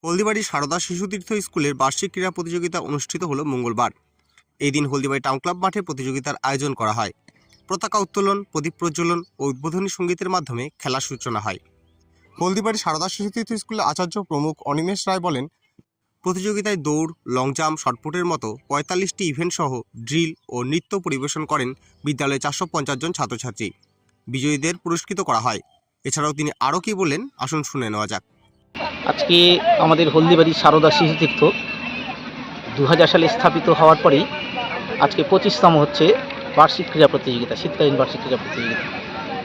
হলদিবাড়ি সারদা শিশুতীর্থ স্কুলের বার্ষিক ক্রীড়া প্রতিযোগিতা অনুষ্ঠিত হলো মঙ্গলবার। এই দিন হলদিবাড়ি টাউন ক্লাব মাঠে প্রতিযোগিতার আয়োজন করা হয়। পতাকা উত্তোলন, প্রদীপ প্রজ্বলন ও উদ্বোধনী সঙ্গীতের মাধ্যমে খেলার সূচনা হয়। হলদিবাড়ি সারদা শিশুতীর্থ স্কুলের আচার্য প্রমুখ অনিমেষ রায় বলেন, প্রতিযোগিতায় দৌড়, লং জাম্প, শটপুটের মতো ৪৫টি ইভেন্ট সহ ড্রিল ও নৃত্য পরিবেশন করেন বিদ্যালয়ে ৪৫০ জন ছাত্রছাত্রী। বিজয়ীদের পুরস্কৃত করা হয়। এছাড়াও তিনি আরও কী বললেন, আসুন শুনে নেওয়া যাক। আজকে আমাদের হলদিবাড়ি সারদা শিশুতীর্থ 2000 সালে স্থাপিত হওয়ার পরেই আজকে 25তম হচ্ছে বার্ষিক ক্রীড়া প্রতিযোগিতা, শীতকালীন বার্ষিক ক্রীড়া প্রতিযোগিতা।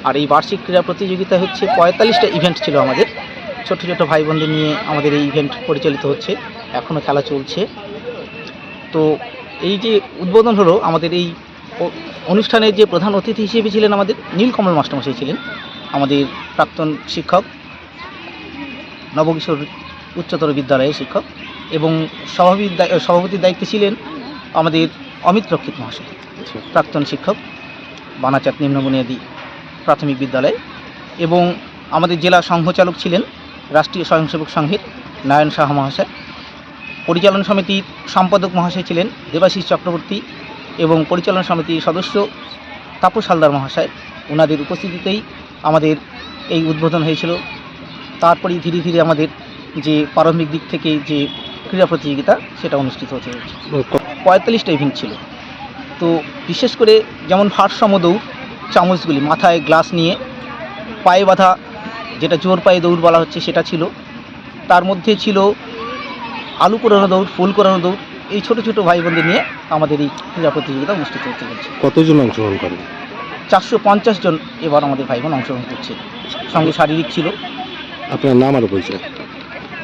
আর এই বার্ষিক ক্রীড়া প্রতিযোগিতা হচ্ছে 45টা ইভেন্ট ছিল আমাদের। ছোট ছোট ভাই বোনদের নিয়ে আমাদের এই ইভেন্ট পরিচালিত হচ্ছে, এখনও খেলা চলছে। তো এই যে উদ্বোধন হলো, আমাদের এই অনুষ্ঠানের যে প্রধান অতিথি হিসেবে ছিলেন আমাদের নীলকমল মাস্টারমশাই ছিলেন, আমাদের প্রাক্তন শিক্ষক, নবকিশোর উচ্চতর বিদ্যালয়ের শিক্ষক, এবং সভাপতির দায়িত্বে ছিলেন আমাদের অমিত রক্ষিত মহাশয়, প্রাক্তন শিক্ষক, বানাচাঁদ নিম্ন বুনিয়াদী প্রাথমিক বিদ্যালয়। এবং আমাদের জেলা সংঘচালক ছিলেন রাষ্ট্রীয় স্বয়ংসেবক সংঘের নারায়ণ সাহা মহাশয়। পরিচালনা সমিতির সম্পাদক মহাশয় ছিলেন দেবাশিস চক্রবর্তী এবং পরিচালনা সমিতির সদস্য তাপস হালদার মহাশয়। ওনাদের উপস্থিতিতেই আমাদের এই উদ্বোধন হয়েছিল। তারপরেই ধীরে ধীরে আমাদের যে প্রারম্ভিক দিক থেকে যে ক্রীড়া প্রতিযোগিতা সেটা অনুষ্ঠিত হচ্ছে। 45টা ইভেন্ট ছিল। তো বিশেষ করে যেমন ভারসাম্য দৌড়, চামচগুলি মাথায় গ্লাস নিয়ে পায়ে বাঁধা, যেটা জোর পায়ে দৌড় বলা হচ্ছে, সেটা ছিল। তার মধ্যে ছিল আলু কোরানো দৌড়, ফুল কোরানো দৌড়। এই ছোট ছোট ভাই বোনদের নিয়ে আমাদের এই ক্রীড়া প্রতিযোগিতা অনুষ্ঠিত হতে চলছে। কতজন অংশগ্রহণ করেন? 450 জন এবার আমাদের ভাই বোন অংশগ্রহণ করছে। সঙ্গে শারীরিক ছিল। আপনার নাম আর পরিচয়?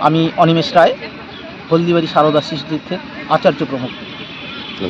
আমি অনিমেষ রায়, হলদিবাড়ি সারদা শিশুতীর্থের আচার্য প্রমুখ।